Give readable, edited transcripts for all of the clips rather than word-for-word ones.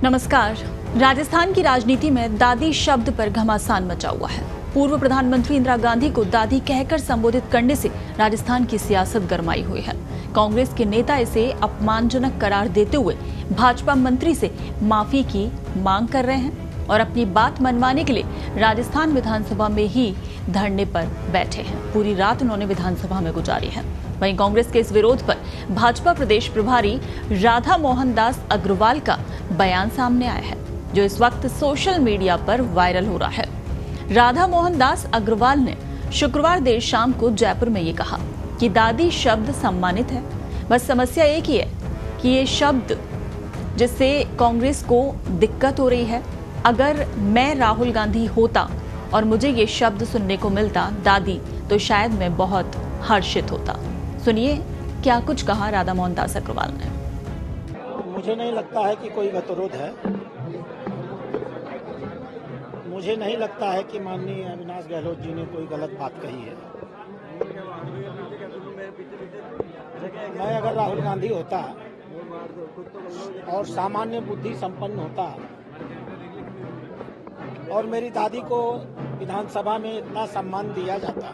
नमस्कार। राजस्थान की राजनीति में दादी शब्द पर घमासान मचा हुआ है। पूर्व प्रधानमंत्री इंदिरा गांधी को दादी कहकर संबोधित करने से राजस्थान की सियासत गरमाई हुई है। कांग्रेस के नेता इसे अपमानजनक करार देते हुए भाजपा मंत्री से माफी की मांग कर रहे हैं और अपनी बात मनवाने के लिए राजस्थान विधानसभा में ही धरने पर बैठे हैं। पूरी रात उन्होंने विधानसभा में गुजारी है। वहीं कांग्रेस के इस विरोध पर भाजपा प्रदेश प्रभारी राधा मोहन दास अग्रवाल का बयान सामने आया है, जो इस वक्त सोशल मीडिया पर वायरल हो रहा है। राधा मोहन दास अग्रवाल ने शुक्रवार देर शाम को जयपुर में ये कहा कि दादी शब्द सम्मानित है, बस समस्या एक ही है कि ये शब्द जिससे कांग्रेस को दिक्कत हो रही है। अगर मैं राहुल गांधी होता और मुझे ये शब्द सुनने को मिलता दादी, तो शायद मैं बहुत हर्षित होता। सुनिए क्या कुछ कहा राधा मोहन दास अग्रवाल ने। मुझे नहीं लगता है कि कोई गतिरोध है। मुझे नहीं लगता है कि माननीय अविनाश गहलोत जी ने कोई गलत बात कही है। मैं अगर राहुल गांधी होता और सामान्य बुद्धि संपन्न होता और मेरी दादी को विधानसभा में इतना सम्मान दिया जाता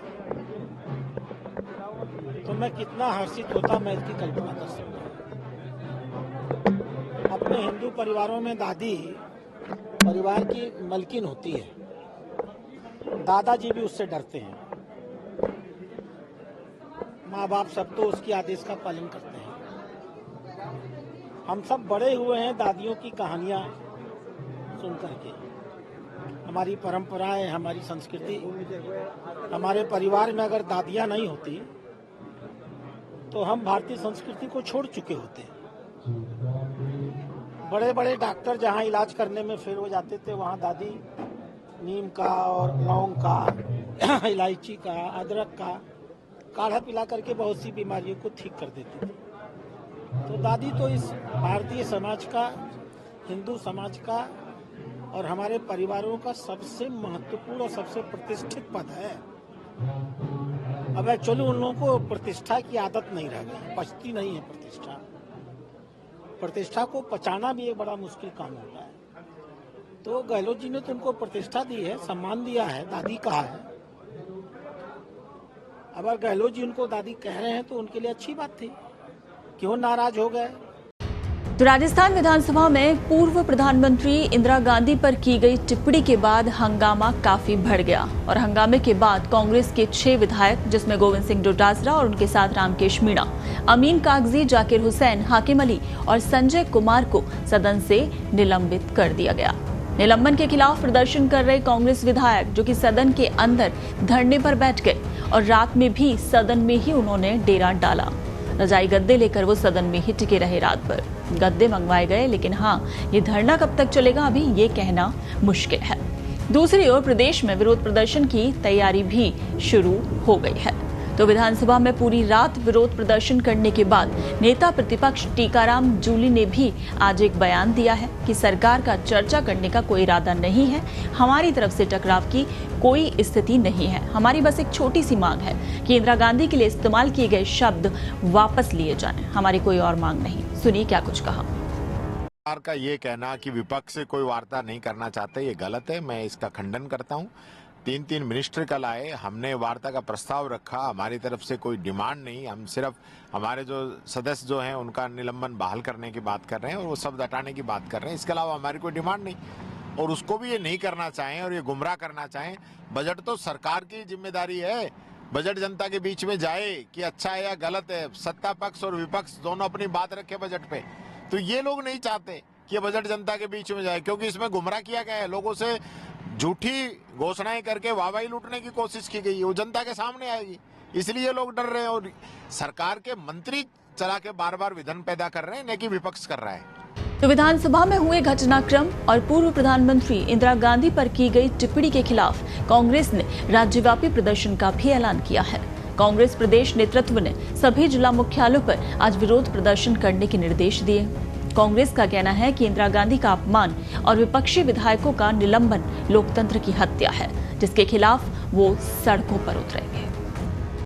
तो मैं कितना हर्षित होता, मैं इसकी कल्पना कर सकता हूँ। अपने हिंदू परिवारों में दादी परिवार की मलकिन होती है। दादाजी भी उससे डरते हैं। माँ बाप सब तो उसके आदेश का पालन करते हैं। हम सब बड़े हुए हैं दादियों की कहानियां सुन करके। हमारी परंपराएं, हमारी संस्कृति, हमारे परिवार में अगर दादियां नहीं होती तो हम भारतीय संस्कृति को छोड़ चुके होते। बड़े बड़े डॉक्टर जहां इलाज करने में फेल हो जाते थे, वहां दादी नीम का और लौंग का, इलायची का, अदरक का काढ़ा पिला करके बहुत सी बीमारियों को ठीक कर देती थी। तो दादी तो इस भारतीय समाज का, हिंदू समाज का और हमारे परिवारों का सबसे महत्वपूर्ण और सबसे प्रतिष्ठित पद है। अब एक्चुअली उन लोगों को प्रतिष्ठा की आदत नहीं रह गई, पचती नहीं है प्रतिष्ठा। प्रतिष्ठा को पचाना भी एक बड़ा मुश्किल काम होता है। तो गहलोत जी ने तो उनको प्रतिष्ठा दी है, सम्मान दिया है, दादी कहा है। अगर गहलोत जी उनको दादी कह रहे हैं तो उनके लिए अच्छी बात थी। क्यों नाराज हो गए? तो राजस्थान विधानसभा में पूर्व प्रधानमंत्री इंदिरा गांधी पर की गई टिप्पणी के बाद हंगामा काफी बढ़ गया और हंगामे के बाद कांग्रेस के 6 विधायक, जिसमें गोविंद सिंह डोटासरा और उनके साथ रामकेश मीणा, अमीन कागजी, जाकिर हुसैन, हाकिम अली और संजय कुमार को सदन से निलंबित कर दिया गया। निलंबन के खिलाफ प्रदर्शन कर रहे कांग्रेस विधायक, जो कि सदन के अंदर धरने पर बैठ गए और रात में भी सदन में ही उन्होंने डेरा डाला। रजाई गद्दे लेकर वो सदन में ही टिके रहे रात भर। गद्दे मंगवाए गए, लेकिन हाँ, ये धरना कब तक चलेगा अभी ये कहना मुश्किल है। दूसरी ओर प्रदेश में विरोध प्रदर्शन की तैयारी भी शुरू हो गई है। तो विधानसभा में पूरी रात विरोध प्रदर्शन करने के बाद नेता प्रतिपक्ष टीकाराम जूली ने भी आज एक बयान दिया है कि सरकार का चर्चा करने का कोई इरादा नहीं है। हमारी तरफ से टकराव की कोई स्थिति नहीं है। हमारी बस एक छोटी सी मांग है कि इंदिरा गांधी के लिए इस्तेमाल किए गए शब्द वापस लिए जाएं। हमारी कोई और मांग नहीं। सुनिए क्या कुछ कहा। सरकार का ये कहना कि विपक्ष से कोई वार्ता नहीं करना चाहते, ये गलत है। मैं इसका खंडन करता हूँ। 3 मिनिस्टर कल आए, हमने वार्ता का प्रस्ताव रखा। हमारी तरफ से कोई डिमांड नहीं। हम सिर्फ हमारे जो सदस्य जो हैं उनका निलंबन बहाल करने की बात कर रहे हैं और वो शब्द हटाने की बात कर रहे हैं। इसके अलावा हमारी कोई डिमांड नहीं। और उसको भी ये नहीं करना चाहें और ये गुमराह करना चाहें। बजट तो सरकार की जिम्मेदारी है। बजट जनता के बीच में जाए कि अच्छा है या गलत है। सत्ता पक्ष और विपक्ष दोनों अपनी बात रखे बजट पे। तो ये लोग नहीं चाहते कि बजट जनता के बीच में जाए, क्योंकि इसमें गुमराह किया गया है। लोगों से झूठी घोषणाएं करके वाहवाही लूटने की कोशिश की गई है। वो जनता के सामने आएगी, इसलिए लोग डर रहे हैं। और सरकार के मंत्री चला के बार बार विघन पैदा कर रहे हैं, न कि विपक्ष कर रहा है। तो विधानसभा में हुए घटनाक्रम और पूर्व प्रधानमंत्री इंदिरा गांधी पर की गई टिप्पणी के खिलाफ कांग्रेस ने राज्यव्यापी प्रदर्शन का भी ऐलान किया है। कांग्रेस प्रदेश नेतृत्व ने सभी जिला मुख्यालयों पर आज विरोध प्रदर्शन करने के निर्देश दिए। कांग्रेस का कहना है कि इंदिरा गांधी का अपमान और विपक्षी विधायकों का निलंबन लोकतंत्र की हत्या है, जिसके खिलाफ वो सड़कों पर उतरेंगे।